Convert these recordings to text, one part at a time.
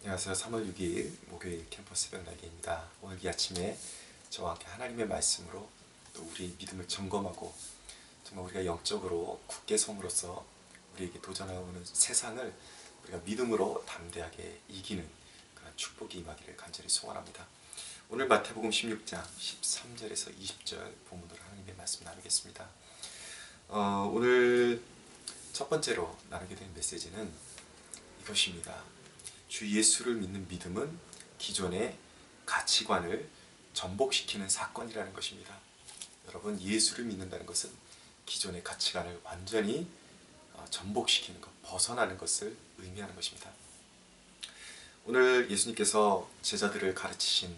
안녕하세요. 3월 6일 목요일 캠퍼스 새벽날개입니다. 오늘 이 아침에 저와 함께 하나님의 말씀으로 또 우리 믿음을 점검하고 정말 우리가 영적으로 굳게 섬으로써 우리에게 도전하는 세상을 우리가 믿음으로 담대하게 이기는 그런 축복이 임하기를 간절히 소원합니다. 오늘 마태복음 16장 13절에서 20절 본문으로 하나님의 말씀 나누겠습니다. 오늘 첫 번째로 나누게 된 메시지는 이것입니다. 주 예수를 믿는 믿음은 기존의 가치관을 전복시키는 사건이라는 것입니다. 여러분, 예수를 믿는다는 것은 기존의 가치관을 완전히 전복시키는 것, 벗어나는 것을 의미하는 것입니다. 오늘 예수님께서 제자들을 가르치신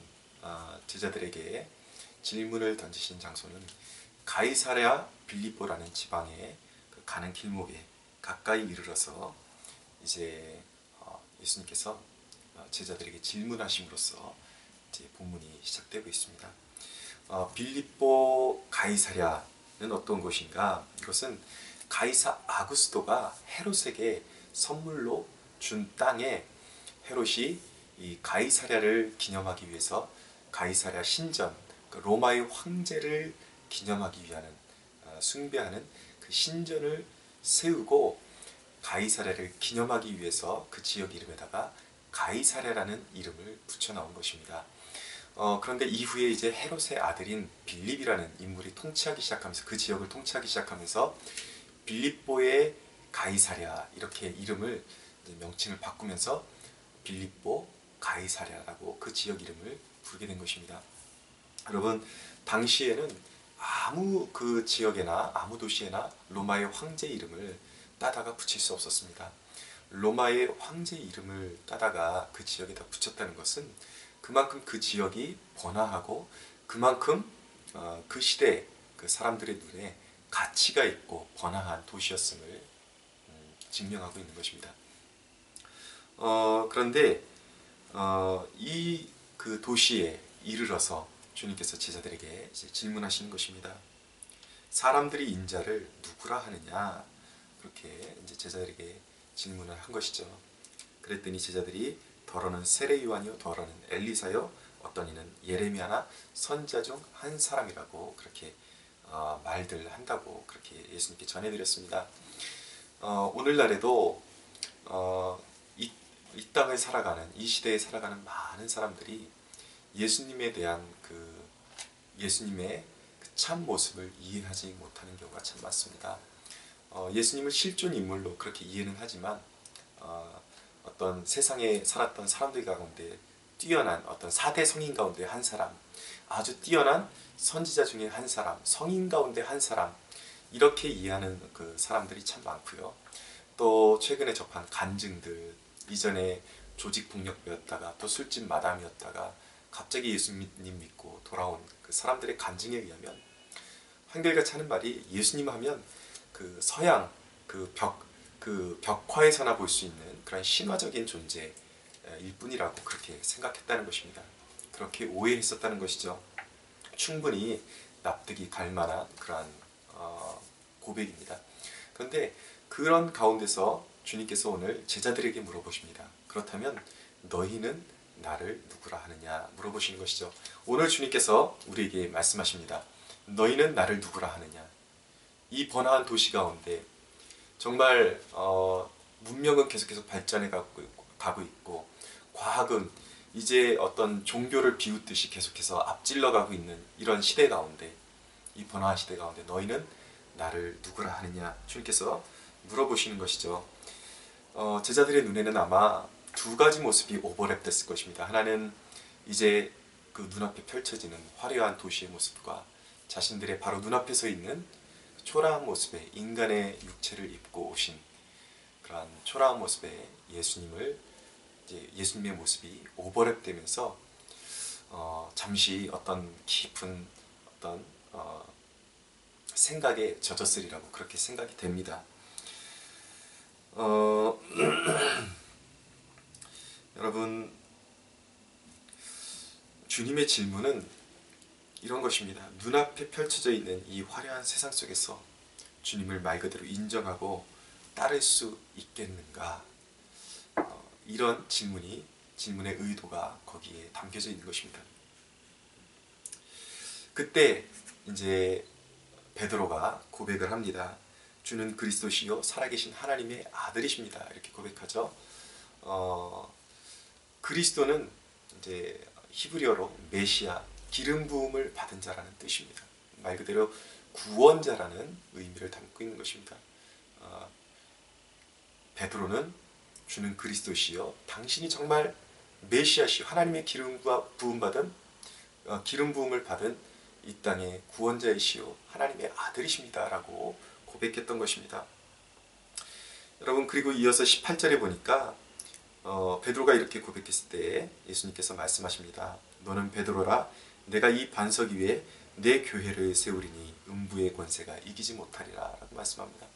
제자들에게 질문을 던지신 장소는 가이사랴 빌립보라는 지방에 가는 길목에 가까이 이르러서 이제 예수님께서 제자들에게 질문하심으로써 이제 본문이 시작되고 있습니다. 빌립보 가이사랴는 어떤 곳인가? 이것은 가이사 아구스도가 헤롯에게 선물로 준 땅에 헤롯이 이 가이사랴를 기념하기 위해서 가이사랴 신전, 로마의 황제를 기념하기 위한 숭배하는 그 신전을 세우고 가이사랴를 기념하기 위해서 그 지역 이름에다가 가이사랴라는 이름을 붙여 나온 것입니다. 그런데 이후에 이제 헤롯의 아들인 빌립이라는 인물이 통치하기 시작하면서 그 지역을 통치하기 시작하면서 빌립보의 가이사랴 이렇게 이름을 명칭을 바꾸면서 빌립보 가이사랴라고 그 지역 이름을 부르게 된 것입니다. 여러분, 당시에는 아무 그 지역에나 아무 도시에나 로마의 황제 이름을 따다가 붙일 수 없었습니다. 로마의 황제 이름을 따다가 그 지역에다 붙였다는 것은 그만큼 그 지역이 번화하고 그만큼 그 시대 그 사람들의 눈에 가치가 있고 번화한 도시였음을 증명하고 있는 것입니다. 그런데 이 그 도시에 이르러서 주님께서 제자들에게 이제 질문하시는 것입니다. 사람들이 인자를 누구라 하느냐? 그렇게 이제 제자들에게 질문을 한 것이죠. 그랬더니 제자들이 더러는 세례 요한이요, 더러는 엘리사요, 어떤 이는 예레미야나 선지자 중 한 사람이라고 그렇게 말들 한다고 그렇게 예수님께 전해드렸습니다. 오늘날에도 이 땅을 살아가는 이 시대에 살아가는 많은 사람들이 예수님에 대한 예수님의 참 모습을 이해하지 못하는 경우가 참 많습니다. 예수님을 실존 인물로 그렇게 이해는 하지만 어떤 세상에 살았던 사람들 가운데 뛰어난 어떤 4대 성인 가운데 한 사람, 아주 뛰어난 선지자 중에 한 사람, 성인 가운데 한 사람, 이렇게 이해하는 그 사람들이 참 많고요. 또 최근에 접한 간증들, 이전에 조직폭력배였다가 또 술집 마담이었다가 갑자기 예수님 믿고 돌아온 그 사람들의 간증에 의하면 한결같이 하는 말이 예수님 하면 그 서양 그 벽화에서나 볼 수 있는 그런 신화적인 존재일 뿐이라고 그렇게 생각했다는 것입니다. 그렇게 오해했었다는 것이죠. 충분히 납득이 갈 만한 그러한 고백입니다. 그런데 그런 가운데서 주님께서 오늘 제자들에게 물어보십니다. 그렇다면 너희는 나를 누구라 하느냐 물어보시는 것이죠. 오늘 주님께서 우리에게 말씀하십니다. 너희는 나를 누구라 하느냐. 이 번화한 도시 가운데 정말 문명은 계속해서 발전해 가고 있고 과학은 이제 어떤 종교를 비웃듯이 계속해서 앞질러 가고 있는 이런 시대 가운데, 이 번화한 시대 가운데 너희는 나를 누구라 하느냐 주님께서 물어보시는 것이죠. 제자들의 눈에는 아마 두 가지 모습이 오버랩됐을 것입니다. 하나는 이제 그 눈앞에 펼쳐지는 화려한 도시의 모습과 자신들의 바로 눈앞에 서 있는 초라한 모습의 인간의 육체를 입고 오신 그러한 초라한 모습의 예수님의 모습이 오버랩되면서 잠시 어떤 깊은 어떤 생각에 젖었으리라고 그렇게 생각이 됩니다. 여러분, 주님의 질문은 이런 것입니다. 눈앞에 펼쳐져 있는 이 화려한 세상 속에서 주님을 말 그대로 인정하고 따를 수 있겠는가? 이런 질문이 질문의 의도가 거기에 담겨져 있는 것입니다. 그때 이제 베드로가 고백을 합니다. 주는 그리스도시요 살아계신 하나님의 아들이십니다. 이렇게 고백하죠. 그리스도는 이제 히브리어로 메시아, 기름 부음을 받은 자라는 뜻입니다. 말 그대로 구원자라는 의미를 담고 있는 것입니다. 베드로는 주는 그리스도시요 당신이 정말 메시아시요 하나님의 기름 부음을 받은 이 땅의 구원자이시요 하나님의 아들이십니다 라고 고백했던 것입니다. 여러분, 그리고 이어서 18절에 보니까 베드로가 이렇게 고백했을 때 예수님께서 말씀하십니다. 너는 베드로라, 내가 이 반석 위에 내 교회를 세우리니 음부의 권세가 이기지 못하리라 라고 말씀합니다.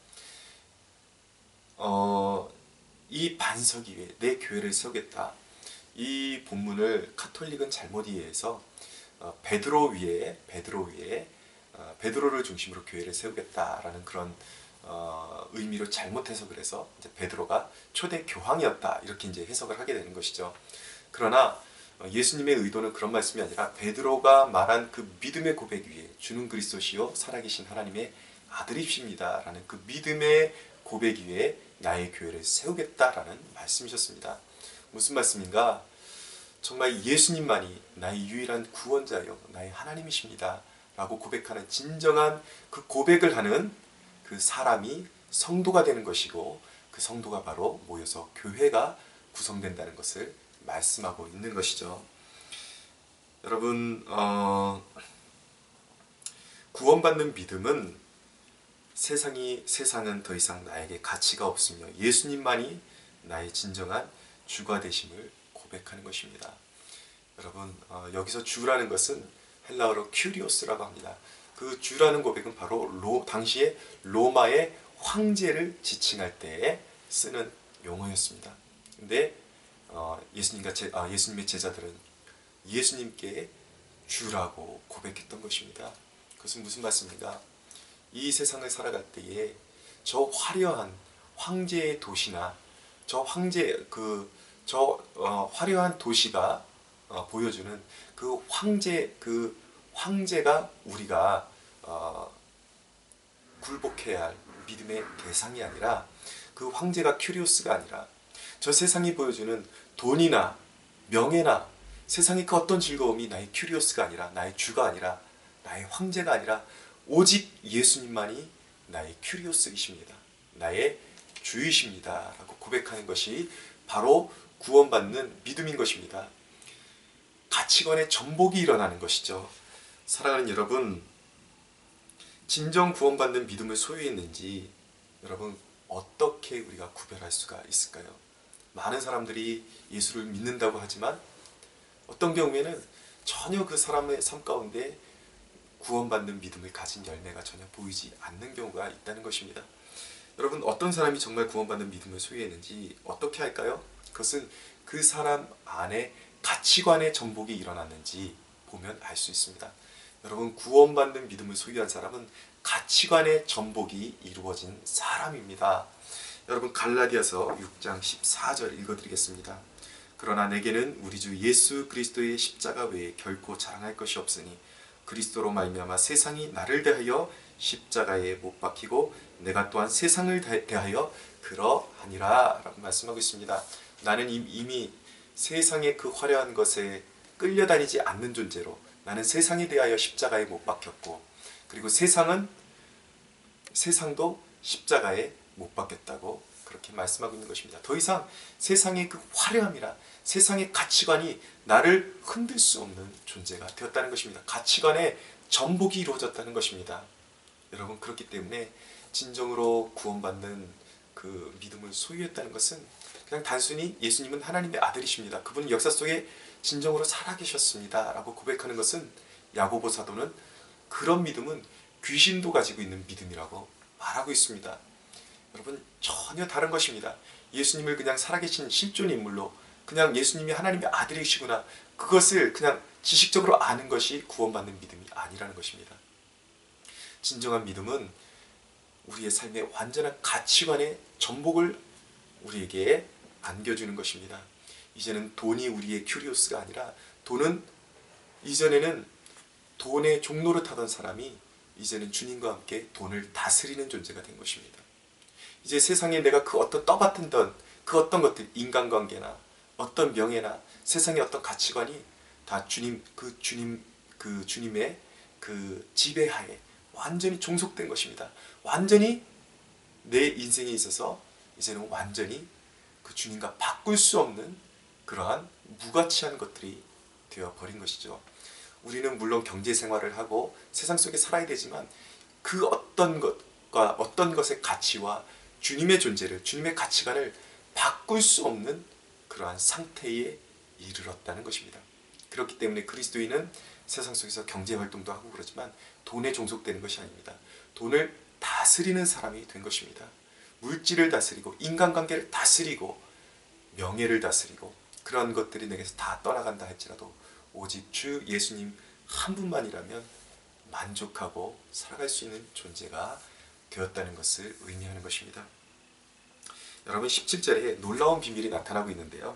이 반석 위에 내 교회를 세우겠다. 이 본문을 카톨릭은 잘못 이해해서 베드로 위에 베드로를 중심으로 교회를 세우겠다라는 그런 의미로 잘못해서 그래서 이제 베드로가 초대 교황이었다 이렇게 이제 해석을 하게 되는 것이죠. 그러나 예수님의 의도는 그런 말씀이 아니라 베드로가 말한 그 믿음의 고백 위에 주는 그리스도시요 살아계신 하나님의 아들이십니다 라는 그 믿음의 고백 위에 나의 교회를 세우겠다라는 말씀이셨습니다. 무슨 말씀인가? 정말 예수님만이 나의 유일한 구원자요 나의 하나님이십니다 라고 고백하는 진정한 그 고백을 하는 그 사람이 성도가 되는 것이고, 그 성도가 바로 모여서 교회가 구성된다는 것을 말씀하고 있는 것이죠. 여러분, 구원받는 믿음은 세상은 더 이상 나에게 가치가 없으며 예수님만이 나의 진정한 주가 되심을 고백하는 것입니다. 여러분, 여기서 주라는 것은 헬라어로 큐리오스라고 합니다. 그 주라는 고백은 바로 당시에 로마의 황제를 지칭할 때 쓰는 용어였습니다. 근데 예수님의 제자들은 예수님께 주라고 고백했던 것입니다. 그것은 무슨 말씀입니까? 이 세상을 살아갈 때에 저 화려한 황제의 도시나 화려한 도시가 보여주는 그 황제가 우리가 굴복해야 할 믿음의 대상이 아니라, 그 황제가 큐리오스가 아니라, 저 세상이 보여주는 돈이나 명예나 세상의 그 어떤 즐거움이 나의 큐리오스가 아니라, 나의 주가 아니라, 나의 황제가 아니라 오직 예수님만이 나의 큐리오스이십니다. 나의 주이십니다 라고 고백하는 것이 바로 구원받는 믿음인 것입니다. 가치관의 전복이 일어나는 것이죠. 사랑하는 여러분, 진정 구원받는 믿음을 소유했는지 여러분 어떻게 우리가 구별할 수가 있을까요? 많은 사람들이 예수를 믿는다고 하지만 어떤 경우에는 전혀 그 사람의 삶 가운데 구원받는 믿음을 가진 열매가 전혀 보이지 않는 경우가 있다는 것입니다. 여러분, 어떤 사람이 정말 구원받는 믿음을 소유했는지 어떻게 할까요? 그것은 그 사람 안에 가치관의 전복이 일어났는지 보면 알 수 있습니다. 여러분, 구원받는 믿음을 소유한 사람은 가치관의 전복이 이루어진 사람입니다. 여러분, 갈라디아서 6장 14절 읽어드리겠습니다. 그러나 내게는 우리 주 예수 그리스도의 십자가 외에 결코 자랑할 것이 없으니 그리스도로 말미암아 세상이 나를 대하여 십자가에 못 박히고 내가 또한 세상을 대하여 그러하니라 라고 말씀하고 있습니다. 나는 이미 세상의 그 화려한 것에 끌려다니지 않는 존재로, 나는 세상에 대하여 십자가에 못 박혔고, 그리고 세상도 십자가에 못 박혔다고 그렇게 말씀하고 있는 것입니다. 더 이상 세상의 그 화려함이라 세상의 가치관이 나를 흔들 수 없는 존재가 되었다는 것입니다. 가치관의 전복이 이루어졌다는 것입니다. 여러분, 그렇기 때문에 진정으로 구원받는 그 믿음을 소유했다는 것은 그냥 단순히 예수님은 하나님의 아들이십니다, 그분은 역사 속에 진정으로 살아계셨습니다 라고 고백하는 것은, 야고보 사도는 그런 믿음은 귀신도 가지고 있는 믿음이라고 말하고 있습니다. 여러분, 전혀 다른 것입니다. 예수님을 그냥 살아계신 실존 인물로, 그냥 예수님이 하나님의 아들이시구나, 그것을 그냥 지식적으로 아는 것이 구원받는 믿음이 아니라는 것입니다. 진정한 믿음은 우리의 삶의 완전한 가치관의 전복을 우리에게 안겨주는 것입니다. 이제는 돈이 우리의 큐리오스가 아니라 돈은 이전에는 돈의 종로를 타던 사람이 이제는 주님과 함께 돈을 다스리는 존재가 된 것입니다. 이제 세상에 내가 그 어떤 떠받든 그 어떤 것들, 인간관계나 어떤 명예나 세상의 어떤 가치관이 다 주님의 그 지배하에 완전히 종속된 것입니다. 완전히 내 인생에 있어서 이제는 완전히 그 주님과 바꿀 수 없는 그러한 무가치한 것들이 되어버린 것이죠. 우리는 물론 경제생활을 하고 세상 속에 살아야 되지만 그 어떤 것과 어떤 것의 가치와 주님의 존재를, 주님의 가치관을 바꿀 수 없는 그러한 상태에 이르렀다는 것입니다. 그렇기 때문에 그리스도인은 세상 속에서 경제활동도 하고 그러지만 돈에 종속되는 것이 아닙니다. 돈을 다스리는 사람이 된 것입니다. 물질을 다스리고 인간관계를 다스리고 명예를 다스리고 그런 것들이 내게서 다 떠나간다 할지라도 오직 주 예수님 한 분만이라면 만족하고 살아갈 수 있는 존재가 되었다는 것을 의미하는 것입니다. 여러분 17절에 놀라운 비밀이 나타나고 있는데요.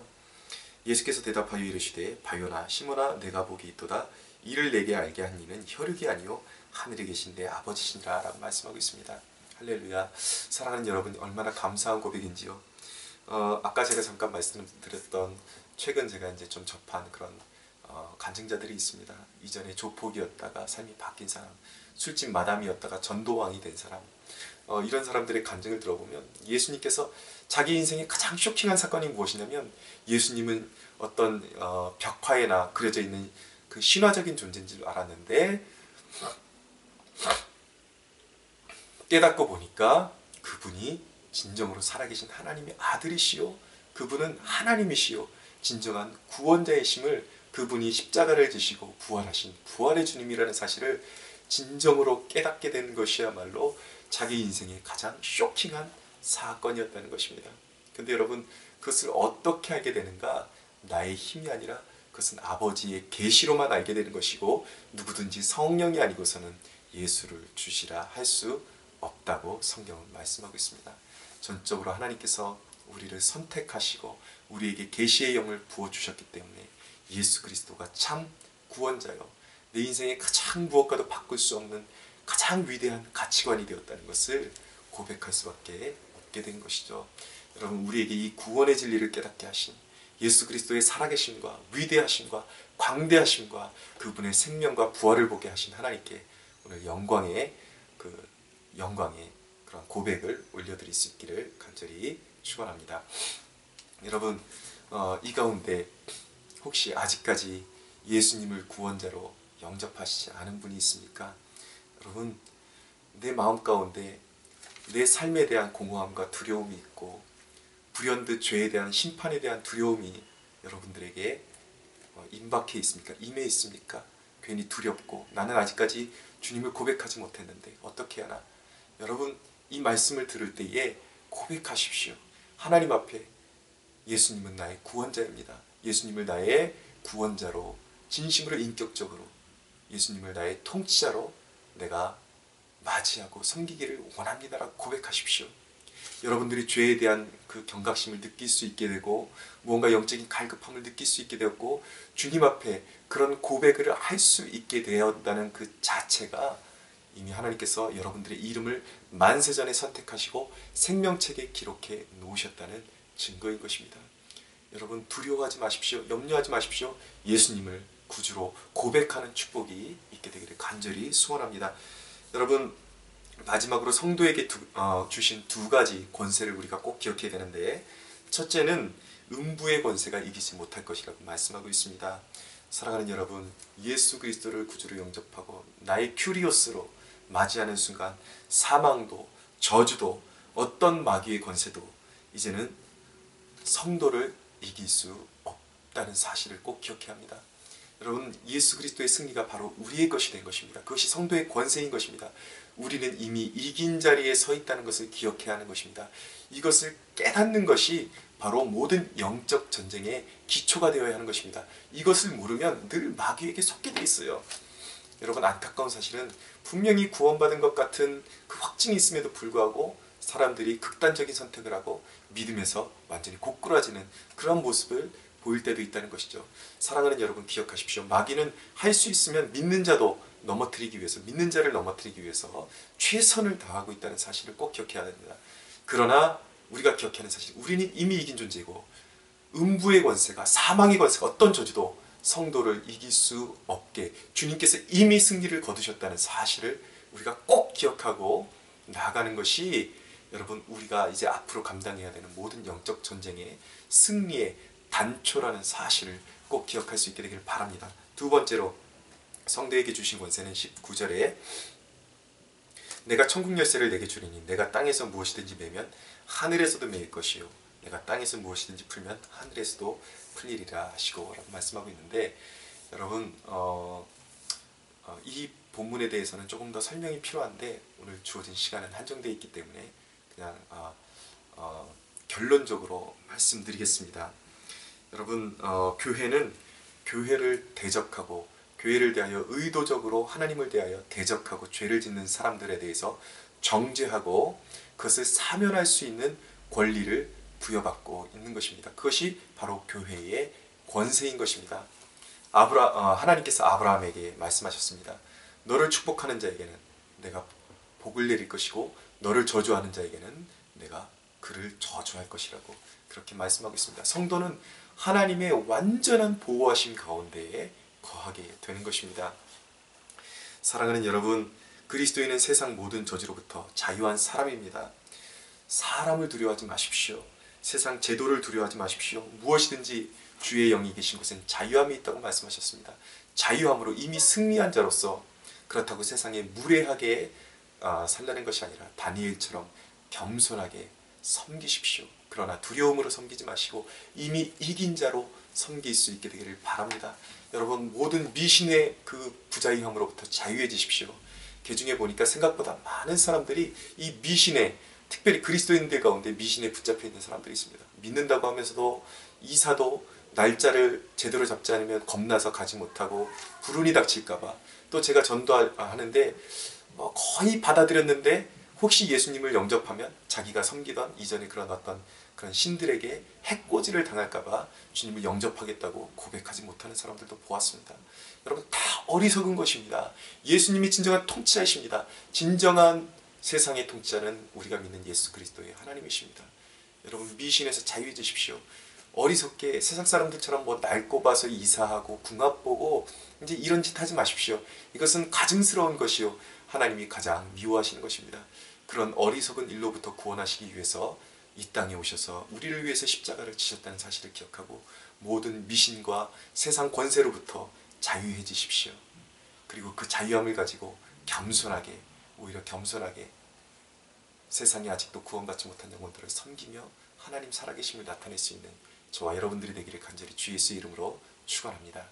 예수께서 대답하여 이르시되 바요나 시몬아 내가 복이 있도다. 이를 내게 알게 한 이는 혈육이 아니요 하늘에 계신 내 아버지시니라 라고 말씀하고 있습니다. 할렐루야. 사랑하는 여러분 얼마나 감사한 고백인지요. 아까 제가 잠깐 말씀드렸던 최근 제가 이제 좀 접한 그런 간증자들이 있습니다. 이전에 조폭이었다가 삶이 바뀐 사람, 술집 마담이었다가 전도왕이 된 사람, 이런 사람들의 간증을 들어보면 예수님께서 자기 인생의 가장 쇼킹한 사건이 무엇이냐면 예수님은 어떤 벽화에나 그려져 있는 그 신화적인 존재인 줄 알았는데 깨닫고 보니까 그분이 진정으로 살아계신 하나님의 아들이시요 그분은 하나님이시요 진정한 구원자이심을 그분이 십자가를 지시고 부활하신 부활의 주님이라는 사실을 진정으로 깨닫게 된 것이야말로 자기 인생의 가장 쇼킹한 사건이었다는 것입니다. 근데 여러분 그것을 어떻게 알게 되는가? 나의 힘이 아니라 그것은 아버지의 계시로만 알게 되는 것이고 누구든지 성령이 아니고서는 예수를 주시라 할 수 없다고 성경은 말씀하고 있습니다. 전적으로 하나님께서 우리를 선택하시고 우리에게 계시의 영을 부어주셨기 때문에 예수 그리스도가 참 구원자요 내 인생의 가장 무엇과도 바꿀 수 없는 가장 위대한 가치관이 되었다는 것을 고백할 수밖에 없게 된 것이죠. 여러분 우리에게 이 구원의 진리를 깨닫게 하신 예수 그리스도의 살아계심과 위대하심과 광대하심과 그분의 생명과 부활을 보게 하신 하나님께 오늘 영광의 그런 고백을 올려드릴 수 있기를 간절히 축원합니다. 여러분 이 가운데 혹시 아직까지 예수님을 구원자로 영접하시지 않은 분이 있습니까? 여러분 내 마음 가운데 내 삶에 대한 공허함과 두려움이 있고 불현듯 죄에 대한 심판에 대한 두려움이 여러분들에게 임박해 있습니까? 임해 있습니까? 괜히 두렵고 나는 아직까지 주님을 고백하지 못했는데 어떻게 하나? 여러분 이 말씀을 들을 때에 고백하십시오. 하나님 앞에 예수님은 나의 구원자입니다. 예수님을 나의 구원자로 진심으로 인격적으로 예수님을 나의 통치자로 내가 맞이하고 섬기기를 원합니다라고 고백하십시오. 여러분들이 죄에 대한 그 경각심을 느낄 수 있게 되고 무언가 영적인 갈급함을 느낄 수 있게 되었고 주님 앞에 그런 고백을 할 수 있게 되었다는 그 자체가 이미 하나님께서 여러분들의 이름을 만세전에 선택하시고 생명책에 기록해 놓으셨다는 증거인 것입니다. 여러분 두려워하지 마십시오. 염려하지 마십시오. 예수님을 구주로 고백하는 축복이 있게 되기를 간절히 소원합니다. 여러분 마지막으로 성도에게 주신 두 가지 권세를 우리가 꼭 기억해야 되는데 첫째는 음부의 권세가 이기지 못할 것이라고 말씀하고 있습니다. 사랑하는 여러분 예수 그리스도를 구주로 영접하고 나의 큐리오스로 맞이하는 순간 사망도 저주도 어떤 마귀의 권세도 이제는 성도를 이길 수 없다는 사실을 꼭 기억해야 합니다. 여러분 예수 그리스도의 승리가 바로 우리의 것이 된 것입니다. 그것이 성도의 권세인 것입니다. 우리는 이미 이긴 자리에 서 있다는 것을 기억해야 하는 것입니다. 이것을 깨닫는 것이 바로 모든 영적 전쟁의 기초가 되어야 하는 것입니다. 이것을 모르면 늘 마귀에게 속게 돼 있어요. 여러분 안타까운 사실은 분명히 구원받은 것 같은 그 확증이 있음에도 불구하고 사람들이 극단적인 선택을 하고 믿음에서 완전히 고꾸라지는 그런 모습을 보일 때도 있다는 것이죠. 사랑하는 여러분, 기억하십시오. 마귀는 할 수 있으면 믿는 자도 넘어뜨리기 위해서, 믿는 자를 넘어뜨리기 위해서 최선을 다하고 있다는 사실을 꼭 기억해야 됩니다. 그러나 우리가 기억해야 하는 사실, 우리는 이미 이긴 존재이고 음부의 권세가, 사망의 권세가, 어떤 저주도 성도를 이길 수 없게 주님께서 이미 승리를 거두셨다는 사실을 우리가 꼭 기억하고 나아가는 것이 여러분, 우리가 이제 앞으로 감당해야 되는 모든 영적 전쟁의 승리의 단초라는 사실을 꼭 기억할 수 있게 되기를 바랍니다. 두 번째로 성도에게 주신 권세는 19절에 내가 천국 열쇠를 내게 주리니 내가 땅에서 무엇이든지 매면 하늘에서도 매일 것이요 내가 땅에서 무엇이든지 풀면 하늘에서도 풀리리라 하시고 라고 말씀하고 있는데, 여러분 이 본문에 대해서는 조금 더 설명이 필요한데 오늘 주어진 시간은 한정되어 있기 때문에 그냥 결론적으로 말씀드리겠습니다. 여러분, 교회는 교회를 대적하고 교회를 대하여 의도적으로 하나님을 대하여 대적하고 죄를 짓는 사람들에 대해서 정죄하고 그것을 사면할 수 있는 권리를 부여받고 있는 것입니다. 그것이 바로 교회의 권세인 것입니다. 하나님께서 아브라함에게 말씀하셨습니다. 너를 축복하는 자에게는 내가 복을 내릴 것이고 너를 저주하는 자에게는 내가 그를 저주할 것이라고 그렇게 말씀하고 있습니다. 성도는 하나님의 완전한 보호하심 가운데에 거하게 되는 것입니다. 사랑하는 여러분, 그리스도인은 세상 모든 저주로부터 자유한 사람입니다. 사람을 두려워하지 마십시오. 세상 제도를 두려워하지 마십시오. 무엇이든지 주의 영이 계신 곳엔 자유함이 있다고 말씀하셨습니다. 자유함으로 이미 승리한 자로서 그렇다고 세상에 무례하게 살라는 것이 아니라 다니엘처럼 겸손하게 섬기십시오. 그러나 두려움으로 섬기지 마시고 이미 이긴 자로 섬길 수 있게 되기를 바랍니다. 여러분, 모든 미신의 그 부자유함으로부터 자유해지십시오. 개중에 보니까 생각보다 많은 사람들이 이 미신에, 특별히 그리스도인들 가운데 미신에 붙잡혀 있는 사람들이 있습니다. 믿는다고 하면서도 이사도 날짜를 제대로 잡지 않으면 겁나서 가지 못하고 불운이 닥칠까봐, 또 제가 전도하는데 거의 받아들였는데 혹시 예수님을 영접하면 자기가 섬기던 이전에 그런 어떤 그런 신들에게 해코지를 당할까봐 주님을 영접하겠다고 고백하지 못하는 사람들도 보았습니다. 여러분, 다 어리석은 것입니다. 예수님이 진정한 통치자이십니다. 진정한 세상의 통치자는 우리가 믿는 예수 그리스도의 하나님이십니다. 여러분, 미신에서 자유해지십시오. 어리석게 세상 사람들처럼 날 꼽아서 이사하고 궁합 보고 이제 이런 짓 하지 마십시오. 이것은 가증스러운 것이요 하나님이 가장 미워하시는 것입니다. 그런 어리석은 일로부터 구원하시기 위해서 이 땅에 오셔서 우리를 위해서 십자가를 지셨다는 사실을 기억하고 모든 미신과 세상 권세로부터 자유해지십시오. 그리고 그 자유함을 가지고 겸손하게, 오히려 겸손하게 세상에 아직도 구원받지 못한 영혼들을 섬기며 하나님 살아계심을 나타낼 수 있는 저와 여러분들이 되기를 간절히 주 예수의 이름으로 축원합니다.